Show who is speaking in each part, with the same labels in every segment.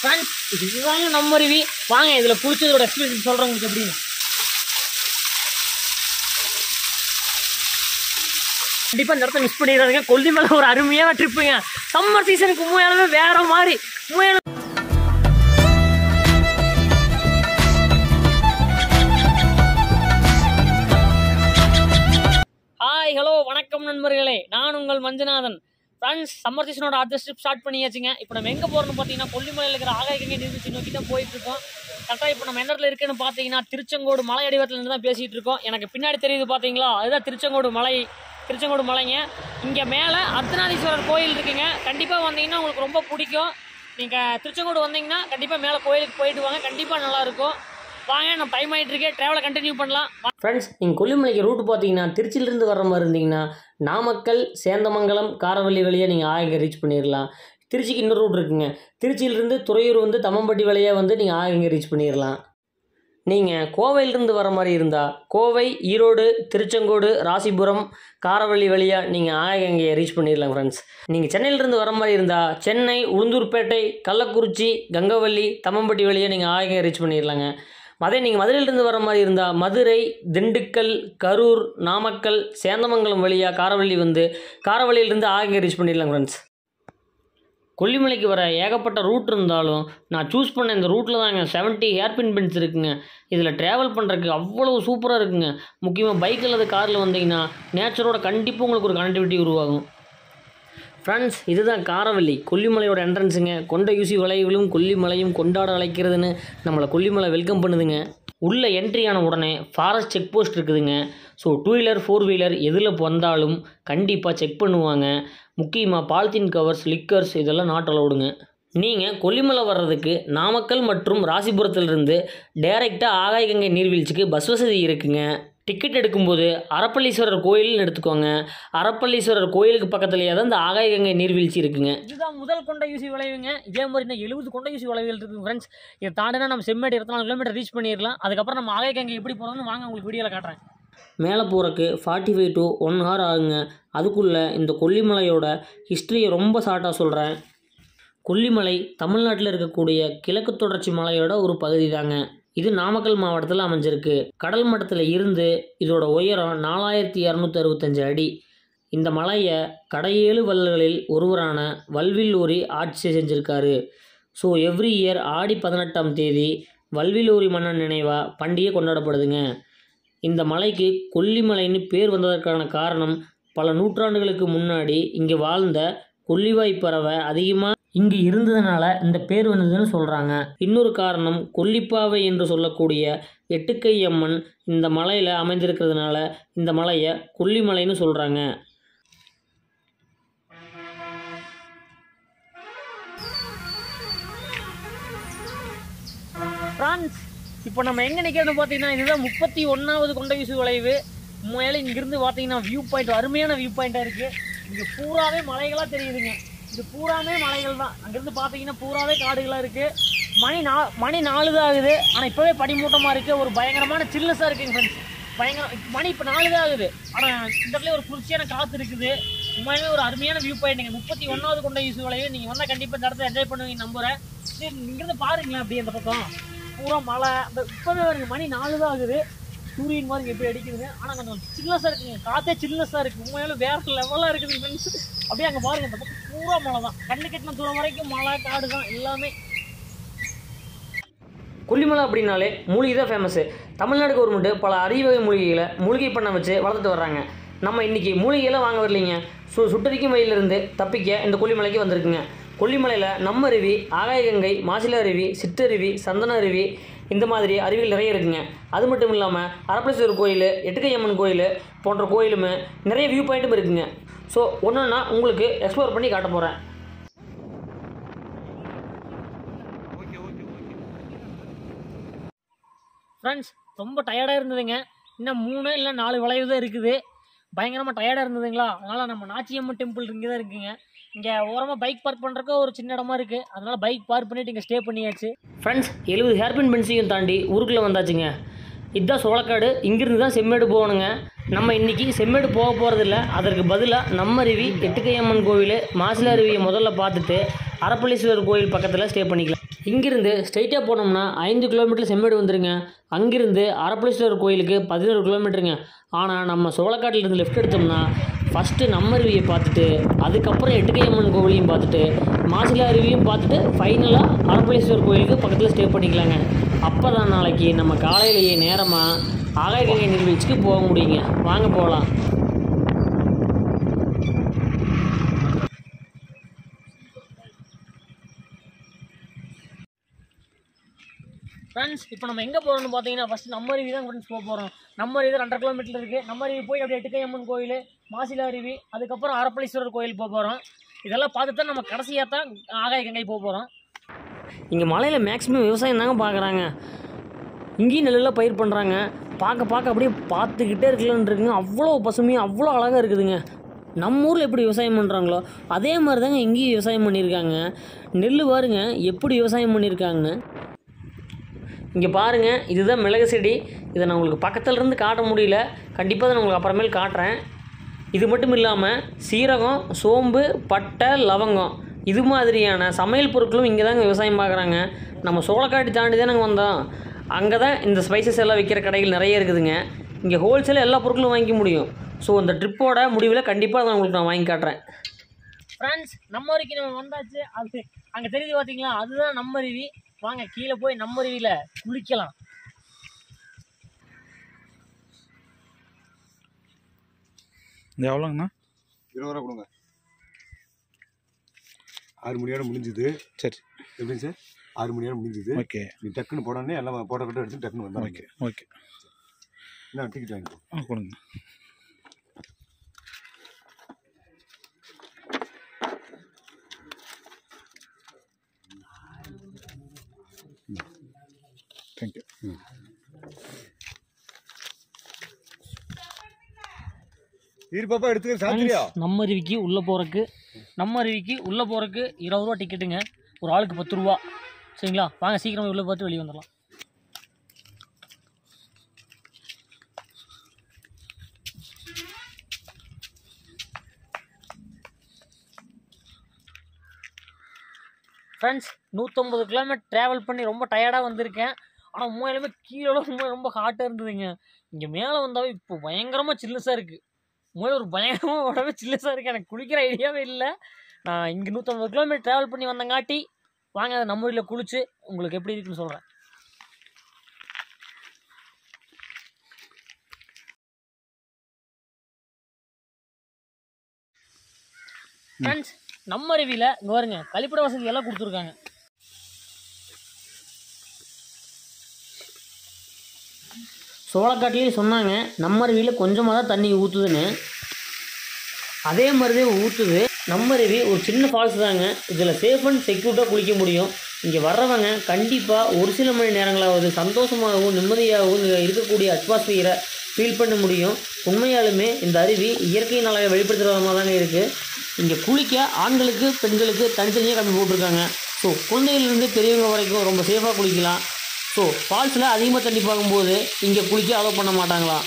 Speaker 1: Friends இதுதாங்க நம்ம அருவி. வாங்க இதில் குளிச்சதோட எக்ஸ்பீரியன்ஸ் சொல்கிறேன் உங்களுக்கு எப்படின்னு. கண்டிப்பாக இந்த இடத்த மிஸ் பண்ணிடுறாங்க. கொல்லிமலை ஒரு அருமையான ட்ரிப்புங்க. சம்மர் சீசனுக்கு உண்மையாலுமே வேறு மாதிரி உண்மையான. ஹாய் ஹலோ வணக்கம் நண்பர்களே, நான் உங்கள் மஞ்சுநாதன். ஃப்ரெண்ட்ஸ் சம்மர் சீசனோட அடுத்த ட்ரிப் ஸ்டார்ட் பண்ணியாச்சுங்க. இப்போ நம்ம எங்கே போகிறோம்னு பார்த்தீங்கன்னா கொல்லிமலையில் இருக்கிற ஆகாயகங்கை நீர்வீழ்ச்சி நோக்கி தான் போயிட்டுருக்கோம். கரெக்டாக இப்போ நம்ம எந்த இடத்துல இருக்குன்னு பார்த்தீங்கன்னா திருச்செங்கோடு மலை அடிவாரத்துலேருந்து தான் பேசிகிட்டு இருக்கோம். எனக்கு பின்னாடி தெரியுது பார்த்தீங்களா, அதுதான் திருச்செங்கோடு மலைங்க. இங்கே மேலே அர்த்தநாதீஸ்வரர் கோயில் இருக்குங்க. கண்டிப்பாக வந்தீங்கன்னா உங்களுக்கு ரொம்ப பிடிக்கும். நீங்கள் திருச்செங்கோடு வந்தீங்கன்னா கண்டிப்பாக மேலே கோயிலுக்கு போயிட்டு வாங்க, கண்டிப்பாக நல்லாயிருக்கும். வாங்க, நம்ம டைம் ஆகிட்டு இருக்கேன், ட்ராவலை கண்டினியூ பண்ணலாம். ஃப்ரெண்ட்ஸ், நீங்கள் கொல்லிமலைக்கு ரூட்டு பார்த்தீங்கன்னா திருச்சியிலேருந்து வர்ற மாதிரி இருந்தீங்கன்னா நாமக்கல், சேந்தமங்கலம், காரவள்ளி வழியாக நீங்கள் ஆகாயகங்கை ரீச் பண்ணிடலாம். திருச்சிக்கு இன்னொரு ரூட் இருக்குங்க. திருச்சியிலிருந்து துறையூர் வந்து தம்மம்பட்டி வழியாக வந்து நீங்கள் ஆகாயகங்கை ரீச் பண்ணிடலாம். நீங்கள் கோவையிலிருந்து வர மாதிரி இருந்தால் கோவை, ஈரோடு, திருச்செங்கோடு, ராசிபுரம், காரவள்ளி வழியாக நீங்கள் ஆகாயகங்கையை ரீச் பண்ணிடலாம். ஃப்ரெண்ட்ஸ், நீங்கள் சென்னையிலேருந்து வர மாதிரி இருந்தால் சென்னை, உளுந்தூர்பேட்டை, கள்ளக்குறிச்சி, கங்கவள்ளி, தம்மம்பட்டி வழியாக நீங்கள் ஆகாயகங்கை ரீச் பண்ணிடலாங்க. அதே நீங்கள் மதுரையிலிருந்து வர மாதிரி இருந்தால் மதுரை, திண்டுக்கல், கரூர், நாமக்கல், சேந்தமங்கலம் வழியாக காரவள்ளி வந்து காரவள்ளியிலிருந்து ஆகாயகங்கை ரீச் பண்ணிடலாம். ஃப்ரெண்ட்ஸ், கொல்லிமலைக்கு வர ஏகப்பட்ட ரூட் இருந்தாலும் நான் சூஸ் பண்ண இந்த ரூட்டில் தாங்க 70 ஹேர்பின் பென்ஸ் இருக்குங்க. இதில் ட்ராவல் பண்ணுறதுக்கு அவ்வளோ சூப்பராக இருக்குங்க. முக்கியமாக பைக் அல்லது காரில் வந்தீங்கன்னா நேச்சரோட கண்டிப்பாக உங்களுக்கு ஒரு கனெக்டிவிட்டி உருவாகும். ஃப்ரெண்ட்ஸ், இதுதான் காரவள்ளி, கொல்லிமலையோட என்ட்ரன்ஸுங்க. கொண்ட யூசி வளைவுகளும் கொல்லிமலையும் கொண்டாட அழைக்கிறதுன்னு நம்மளை கொல்லிமலை வெல்கம் பண்ணுதுங்க. உள்ளே என்ட்ரி ஆன உடனே ஃபாரஸ்ட் செக் போஸ்ட் இருக்குதுங்க. ஸோ 2 வீலர் 4 வீலர் எதில் வந்தாலும் கண்டிப்பாக செக் பண்ணுவாங்க. முக்கியமாக பாலித்தீன் கவர்ஸ், லிக்கர்ஸ் இதெல்லாம் நாட் அலோடுங்க. நீங்கள் கொல்லிமலை வர்றதுக்கு நாமக்கல் மற்றும் ராசிபுரத்திலிருந்து டைரெக்டாக ஆகாயகங்கை நீர்வீழ்ச்சிக்கு பஸ் வசதி இருக்குங்க. டிக்கெட் எடுக்கும்போது அரப்பள்ளீஸ்வரர் கோயில்னு எடுத்துக்கோங்க. அரப்பள்ளீஸ்வரர் கோயிலுக்கு பக்கத்துலேயே தான் இந்த ஆகாயகங்கை நீர்வீழ்ச்சி இருக்குங்க. இதுதான் முதல் கொண்ட யூசி வளைவுங்க. இதே மாதிரி இன்னும் 70 கொண்ட யூசி வளைவுகள் இருக்குது. ஃப்ரெண்ட்ஸ், இதை தாண்டினா நம்ம செம்மேடு 24 கிலோமீட்டர் ரீச் பண்ணிடலாம். அதுக்கப்புறம் நம்ம ஆகாயகங்கை எப்படி போகிறோம்னு வாங்க உங்களுக்கு வீடியோவில் காட்டுறேன். மேலே போகிறக்கு 45 to 1 hour ஆகுங்க. அதுக்குள்ளே இந்த கொல்லிமலையோட ஹிஸ்ட்ரியை ரொம்ப ஷார்ட்டாக சொல்கிறேன். கொல்லிமலை தமிழ்நாட்டில் இருக்கக்கூடிய கிழக்கு தொடர்ச்சி மலையோட ஒரு பகுதி தாங்க. இது நாமக்கல் மாவட்டத்தில் அமைஞ்சிருக்கு. கடல் மட்டத்தில் இருந்து இதோட உயரம் 4265 அடி. இந்த மலையை கடையேழு வள்ளல்களில் ஒருவரான வல்வில்லூரி ஆட்சி செஞ்சுருக்காரு. ஸோ எவ்ரி இயர் ஆடி 18ஆம் தேதி வல்வில்லூரி மன்னன் நினைவாக பண்டிகை கொண்டாடப்படுதுங்க. இந்த மலைக்கு கொல்லிமலைன்னு பேர் வந்ததற்கான காரணம் பல நூற்றாண்டுகளுக்கு முன்னாடி இங்கே வாழ்ந்த கொல்லிவாய் பறவை அதிகமாக இங்கே இருந்ததுனால இந்த பேர் வந்ததுன்னு சொல்கிறாங்க. இன்னொரு காரணம் கொல்லிப்பாவை என்று சொல்லக்கூடிய எட்டுக்கை அம்மன் இந்த மலையில் அமைந்திருக்கிறதுனால இந்த மலையை கொல்லிமலைன்னு சொல்கிறாங்க. ஃப்ரெண்ட்ஸ், இப்போ நம்ம எங்கே நிற்கிறோன்னு பார்த்தீங்கன்னா இதுதான் 31வது கொண்ட யூசி வளைவு. மேலே இங்கேருந்து பார்த்தீங்கன்னா வியூ பாயிண்ட், அருமையான வியூ பாயிண்ட்டாக இருக்குது. இங்கே பூராவே மலைகளாக தெரியுதுங்க. இது பூராமே மலைகள் தான். அங்கேருந்து பார்த்தீங்கன்னா பூராவே காடுகளாக இருக்குது. மணி 4 தான் ஆகுது. ஆனால் இப்போவே படிமூட்டமாக இருக்குது. ஒரு பயங்கரமான சில்னஸாக இருக்குங்க ஃப்ரெண்ட்ஸ். மணி இப்போ 4 தான் ஆகுது. ஆனால் இந்த இடத்துல ஒரு குளிர்ச்சியான காற்று இருக்குது. உண்மையிலே ஒரு அருமையான வியூ பாயிண்ட்டுங்க. 31வது கொண்ட யூசி வளைவு. நீங்கள் வந்தால் கண்டிப்பாக இந்த இடத்த என்ஜாய் பண்ணுவீங்க நம்புகிறேன். சரி, இங்கேருந்து பாருங்களேன் அப்படியே அந்த பக்கம் பூரா மலை. அந்த இப்போவே வருங்க, மணி 4 தான் ஆகுது. சூரியன் மாதிரி எப்படி அடிக்குதுங்க. ஆனால் கொஞ்சம் சில்னஸாக இருக்குங்க. காற்றே சில்னஸாக இருக்குது. உண்மையிலே வேறு லெவலாக இருக்குது ஃப்ரெண்ட்ஸ். அப்படியே அங்கே பாருங்க, அந்த பக்கம் பூரா மலை தான். கண்ணு கட்டின தூரம் வரைக்கும் மலை, காடு தான் எல்லாமே. கொல்லிமலை அப்படின்னாலே மூலிகை தான் ஃபேமஸ்ஸு. தமிழ்நாடு கவர்மெண்ட்டு பல அரியவகை மூலிகைகளை மூலிகை பண்ண வச்சு வளர்த்துட்டு வர்றாங்க. நம்ம இன்றைக்கி மூலிகையெல்லாம் வாங்க வரலைங்க. சுட்டரிக்கும் வயலிருந்து தப்பிக்க இந்த கொல்லிமலைக்கு வந்திருக்குங்க. கொல்லிமலையில் நம்ம அருவி, ஆகாயகங்கை, மாசில அருவி, சிற்றருவி, சந்தன அருவி இந்த மாதிரி அருவிகள் நிறைய இருக்குங்க. அது மட்டும் இல்லாமல் அரப்பளீஸ்வரர் கோயில், எட்டுக்கை அம்மன் கோயில் போன்ற கோயிலுமே நிறைய வியூ பாயிண்ட்டும் இருக்குங்க. ஸோ ஒன்றுன்னா உங்களுக்கு எக்ஸ்ப்ளோர் பண்ணி காட்ட போகிறேன். ஃப்ரெண்ட்ஸ், ரொம்ப டயர்டாக இருந்ததுங்க. இன்னும் 3 இல்லை 4 வளைவு தான் இருக்குது. பயங்கரமாக டயர்டாக இருந்ததுங்களா, அதனால் நம்ம நாச்சியம்மன் டெம்பிள் இங்கே தான் இருக்குங்க. இங்கே ஓரமாக பைக் பார்க் பண்ணுறக்கு ஒரு சின்ன இடமா இருக்குது. அதனால் பைக் பார்க் பண்ணிவிட்டு இங்கே ஸ்டே பண்ணியாச்சு. ஃப்ரெண்ட்ஸ், 70 ஹேர்பின் பென்ஸையும் தாண்டி ஊருக்குள்ளே வந்தாச்சுங்க. இதுதான் சோளக்காடு. இங்கிருந்து தான் செம்மேடு போகணுங்க. நம்ம இன்றைக்கி செம்மேடு போக போகிறதில்ல. அதற்கு பதிலாக நம்மருவி, எட்டுக்கையம்மன் கோவில், மாசிலாருவியை முதல்ல பார்த்துட்டு அரப்பளீஸ்வரர் கோயில் பக்கத்தில் ஸ்டே பண்ணிக்கலாம். இங்கிருந்து ஸ்ட்ரைட்டாக போனோம்னா 5 கிலோமீட்டர் செம்மேடு வந்துருங்க. அங்கிருந்து அரப்பளீஸ்வரர் கோயிலுக்கு 11 கிலோமீட்டருங்க. ஆனால் நம்ம சோளக்காட்டிலிருந்து லெஃப்ட் எடுத்தோம்னா ஃபஸ்ட்டு நம்மருவியை பார்த்துட்டு அதுக்கப்புறம் எட்டுக்கையம்மன் கோவிலையும் பார்த்துட்டு மாசிலாருவியும் பார்த்துட்டு ஃபைனலாக அரப்பளீஸ்வரர் கோயிலுக்கு பக்கத்தில் ஸ்டே பண்ணிக்கலாங்க. அப்போ தான் நாளைக்கு நம்ம காலையிலேயே நேரமாக ஆகாயகங்கை நீர்வீழ்ச்சிக்கு போக முடியுங்க. வாங்க போகலாம். ஃப்ரெண்ட்ஸ், இப்போ நம்ம எங்கே போகிறோம்னு பார்த்தீங்கன்னா ஃபஸ்ட்டு நம்மருவி தான் ஃப்ரெண்ட்ஸ் போக போகிறோம். நம்மருவி தான் 2.5 கிலோமீட்டர் இருக்குது. நம்மருவி போய் அப்படியே எட்டுக்கையம்மன் கோயில், மாசிலாருவி, அதுக்கப்புறம் அரப்பளீஸ்வரர் கோயில் போக போகிறோம். இதெல்லாம் பார்த்து தான் நம்ம கடைசியாக தான் ஆகாயகங்கை போக போகிறோம். இங்கே மலையில் மேக்ஸிமம் விவசாயம் தாங்க பார்க்குறாங்க. இங்கேயும் நெல்லில் பயிர் பண்ணுறாங்க. பார்க்க அப்படியே பார்த்துக்கிட்டே இருக்கலான்னு இருக்குங்க. அவ்வளோ பசுமையாக அவ்வளோ அழகாக இருக்குதுங்க. நம்ம ஊரில் எப்படி விவசாயம் பண்ணுறாங்களோ அதே மாதிரி தாங்க இங்கேயும் விவசாயம் பண்ணியிருக்காங்க. நெல் பாருங்க எப்படி விவசாயம் பண்ணியிருக்காங்கன்னு. இங்கே பாருங்கள், இதுதான் மிளகு செடி. இதை நான் உங்களுக்கு பக்கத்துலேருந்து காட்ட முடியல. கண்டிப்பாக நான் உங்களுக்கு அப்புறமேல் காட்டுறேன். இது மட்டும் இல்லாமல் சீரகம், சோம்பு, பட்டை, லவங்கம் இது மாதிரியான சமையல் பொருட்களும் இங்கே தாங்க விவசாயம் பார்க்குறாங்க. நம்ம சோளக்காட்டு தாண்டி தான் நாங்கள் வந்தோம். அங்கே தான் இந்த ஸ்பைசஸ் எல்லாம் விற்கிற கடைகள் நிறைய இருக்குதுங்க. இங்கே ஹோல்சேலாக எல்லா பொருட்களும் வாங்கிக்க முடியும். ஸோ இந்த ட்ரிப்போட முடிவில் கண்டிப்பாக அதை உங்களுக்கு நான் வாங்கி காட்டுறேன். ஃப்ரெண்ட்ஸ், நம்மருவிக்கு நம்ம வந்தாச்சு. அது அங்கே தெரியுது பார்த்தீங்களா, அதுதான் நம்மருவி. வாங்க கீழே போய் நம்மருவியில் குளிக்கலாம்.
Speaker 2: எவ்வளோங்கண்ணா?
Speaker 3: 20 ரூபா கொடுங்க. 6 மணியோட முடிஞ்சுது.
Speaker 2: சரி,
Speaker 3: எப்படிங்க சார்? 6 மணியோட முடிஞ்சுது.
Speaker 2: ஓகே.
Speaker 3: நீ டக்குன்னு போடனே எல்லாம் போட்டோ கிட்ட எடுத்து டக்குன்னு வந்தா.
Speaker 2: Okay okay.
Speaker 3: என்ன டிக்கெட் வாங்கிக்கோ.
Speaker 2: கொடுங்க. தேங்க்யூ.
Speaker 3: பாப்பா எடுத்துக்க சாத்திரியா.
Speaker 1: நம்மருவிக்கு உள்ளே போகிறக்கு 20 ரூபா டிக்கெட்டுங்க. ஒரு ஆளுக்கு 10 ரூபா. சரிங்களா? வாங்க சீக்கிரமாக உள்ளே பார்த்து வெளியே வந்துடலாம். ஃப்ரெண்ட்ஸ், 150 கிலோமீட்டர் ட்ராவல் பண்ணி ரொம்ப டயர்டாக வந்திருக்கேன். ஆனால் உண்மையிலுமே கீழே ரொம்ப ஹாட்டாக இருந்ததுங்க. இங்கே மேலே வந்தாவே இப்போ பயங்கரமாக சில்லுசாக இருக்குது. உண்மையில ஒரு பயங்கரமாக உடம்பே சில்லுசாக இருக்குது. எனக்கு குளிக்கிற ஐடியாவே இல்லை. நான் இங்கே 150 கிலோமீட்டர் ட்ராவல் பண்ணி வந்தங்காட்டி வாங்க அதை நம்ம ஊரில் குளிச்சு உங்களுக்கு எப்படி இருக்குன்னு சொல்கிறேன். ஃப்ரெண்ட்ஸ், நம்மருவியில் இங்கே பாருங்க கழிப்பிட வசதி எல்லாம் கொடுத்துருக்காங்க. சோளக்காட்டிலேயே சொன்னாங்க நம்மருவியில் கொஞ்சமாக தான் தண்ணி ஊற்றுதுன்னு. அதே மாதிரி தான் ஊற்றுது. நம்மருவி ஒரு சின்ன ஃபால்ஸ் தாங்க. இதில் சேஃப் அண்ட் செக்யூர்டாக குளிக்க முடியும். இங்கே வர்றவங்க கண்டிப்பாக ஒரு சில மணி நேரங்களாவது சந்தோஷமாகவும் நிம்மதியாகவும் இருக்கக்கூடிய அட்மாஸ்பியரை ஃபீல் பண்ண முடியும். உண்மையாலுமே இந்த அருவி இயற்கை நலவை வெளிப்படுத்துகிற விதமாக தாங்க இருக்குது. இங்கே குளிக்க ஆண்களுக்கு பெண்களுக்கு தனித்தனியாக கம்மி போட்டிருக்காங்க. ஸோ குழந்தைகளிலிருந்து பெரியவங்க வரைக்கும் ரொம்ப சேஃபாக குளிக்கலாம். ஸோ ஃபால்ஸில் அதிகமாக தண்ணி பார்க்கும்போது இங்கே குளிக்க அலோவ் பண்ண மாட்டாங்களாம்.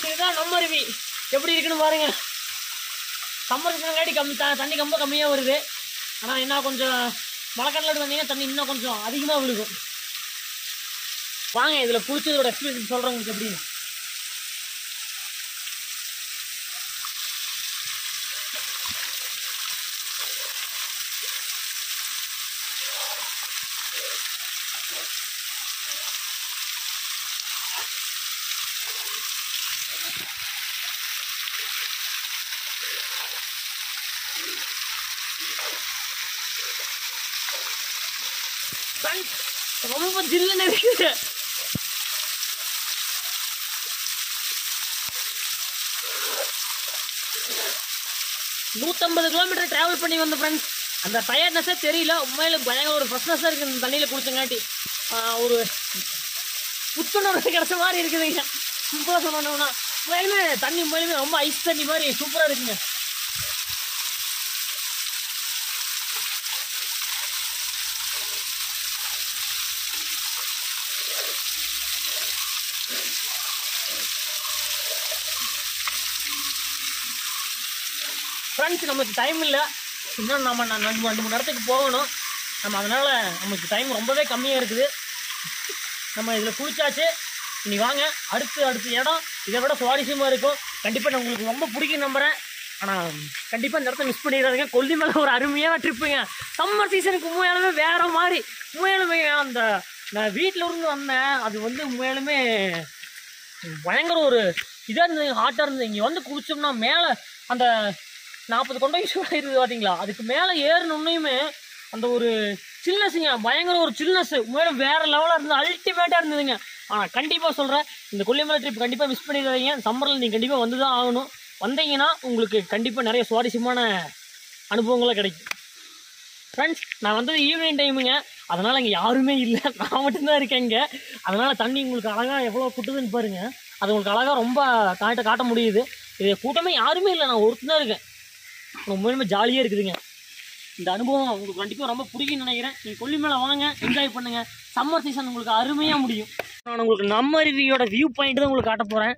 Speaker 1: இதுதான் நம்மருவி. எப்படி இருக்குன்னு பாருங்க. சம்மர் சீசன்காட்டி தண்ணி ரொம்ப கம்மியாக வருது. ஆனால் என்ன கொஞ்சம் மழைக்காட்டில் வந்தீங்கன்னா தண்ணி இன்னும் கொஞ்சம் அதிகமாக விழுகும். வாங்க இதில் குளிச்சதோட எக்ஸ்பீரியன்ஸ் சொல்கிறேன் உங்களுக்கு எப்படின்னு. ரொம்ப ஜில்லுன்னு இருக்குது. $150 கிலோமீட்டர் டிராவல் பண்ணி வந்த ஃப்ரெண்ட்ஸ். அந்த டயர்ட்னஸே தெரியல. உண்மையில பயங்கர ஒரு ஃப்ரெஷ்னஸாக இருக்குது. இந்த தண்ணியில் குளிச்சங்காட்டி ஒரு புத்துணர்வு கிடைச்ச மாதிரி இருக்குதுங்க. சிம்பிளாக சொல்லணும்னா உண்மையிலுமே தண்ணி உண்மையிலுமே ரொம்ப ஐஸ் தண்ணி மாதிரி சூப்பராக இருக்குங்க. ஃப்ரெண்ட்ஸ் நமக்கு டைம் இல்லை, இன்னும் நம்ம 2 மணி நேரத்துக்கு போகணும். நம்ம அதனால் நமக்கு டைம் ரொம்பவே கம்மியாக இருக்குது. நம்ம இதில் குளிச்சாச்சு. இனி வாங்க அடுத்த இடம் இதை விட சுவாரஸ்யமாக இருக்கும். கண்டிப்பாக நான் உங்களுக்கு ரொம்ப பிடிக்கும் நம்புகிறேன். ஆனால் கண்டிப்பாக இந்த இடத்த மிஸ் பண்ணிடாதீங்க. கொல்லிமலை ஒரு அருமையான ட்ரிப்புங்க. சம்மர் சீசனுக்கு உண்மையாலுமே வேறு மாதிரி. உண்மையாலுமே அந்த நான் வீட்டில் இருந்து வந்தேன், அது வந்து உண்மையாலுமே பயங்கர ஒரு இதாக இருந்தது, ஹாட்டாக இருந்தது. இங்கே வந்து குளிச்சோம்னா மேலே அந்த 40 கொண்டை இருக்குது பார்த்தீங்களா, அதுக்கு மேலே ஏறினோன்னையுமே அந்த ஒரு சில்னஸுங்க, பயங்கர ஒரு சில்னஸ் உண்மையில வேறு லெவலாக இருந்தது, அல்டிமேட்டாக இருந்ததுங்க. ஆனால் கண்டிப்பாக சொல்கிறேன், இந்த கொல்லிமலை ட்ரிப் கண்டிப்பாக மிஸ் பண்ணிடாதீங்க. சம்மரில் நீங்கள் கண்டிப்பாக வந்து தான் ஆகணும். வந்தீங்கன்னா உங்களுக்கு கண்டிப்பாக நிறைய சுவாரஸ்யமான அனுபவங்களை கிடைக்கும். ஃப்ரெண்ட்ஸ், நான் வந்தது ஈவினிங் டைமுங்க, அதனால் இங்கே யாருமே இல்லை, நான் மட்டும்தான் இருக்கேன் இங்கே. அதனால் தண்ணி உங்களுக்கு அழகாக எவ்வளோ குட்டுதுன்னு பாருங்கள். அது உங்களுக்கு அழகாக ரொம்ப காட்ட முடியுது. இது கூட்டமே யாருமே இல்லை, நான் ஒருத்தர் இருக்கேன். உண்மையுமே ஜாலியாக இருக்குதுங்க. இந்த அனுபவம் உங்களுக்கு கண்டிப்பாக ரொம்ப பிடிக்கும்னு நினைக்கிறேன். நீங்கள் கொல்லிமலை வாங்க, என்ஜாய் பண்ணுங்கள். சம்மர் சீசன் உங்களுக்கு அருமையாக முடியும். நான் உங்களுக்கு நம்ம ரிவியோட வியூ பாயிண்ட் தான் உங்களுக்கு காட்ட போகிறேன்.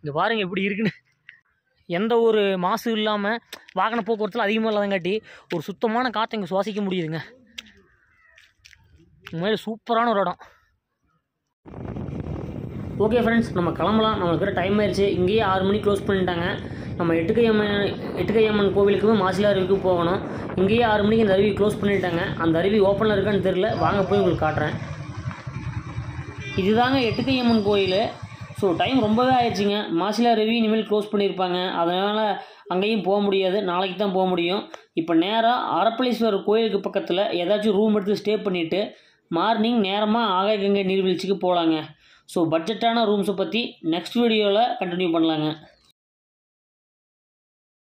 Speaker 1: இங்கே பாருங்கள் எப்படி இருக்குன்னு. எந்த ஒரு மாசு இல்லாமல் வாகன போக்குவரத்தில் அதிகமாக இல்லாதங்காட்டி ஒரு சுத்தமான காற்றை இங்கே சுவாசிக்க முடியுதுங்க. உண்மையிலே சூப்பரான ஒரு இடம். ஓகே ஃப்ரெண்ட்ஸ், நம்ம கிளம்பலாம். நம்மளுக்கு டைம் ஆயிடுச்சு. இங்கேயே 6 மணிக்கு க்ளோஸ் பண்ணிட்டாங்க. நம்ம எட்டுக்கையம்மன் கோவிலுக்குமே மாசிலா அருவிக்கு போகணும். இங்கேயே 6 மணிக்கு இந்த அருவி க்ளோஸ் பண்ணிட்டாங்க. அந்த அருவி ஓப்பனில் இருக்கான்னு தெரில, வாங்க போய் உங்களுக்கு காட்டுறேன். இதுதாங்க எட்டுக்கையம்மன் கோயில். ஸோ டைம் ரொம்பவே ஆயிடுச்சுங்க. மாசிலா அருவி இனிமேல் க்ளோஸ் பண்ணியிருப்பாங்க, அதனால் அங்கேயும் போக முடியாது, நாளைக்கு தான் போக முடியும். இப்போ நேராக அரப்பளீஸ்வரர் கோயிலுக்கு பக்கத்தில் ஏதாச்சும் ரூம் எடுத்து ஸ்டே பண்ணிவிட்டு மார்னிங் நேரமாக ஆகாய கங்கை நீர்வீழ்ச்சிக்கு போகலாங்க. ஸோ பட்ஜெட்டான ரூம்ஸை பற்றி நெக்ஸ்ட் வீடியோவில் கண்டினியூ பண்ணலாங்க.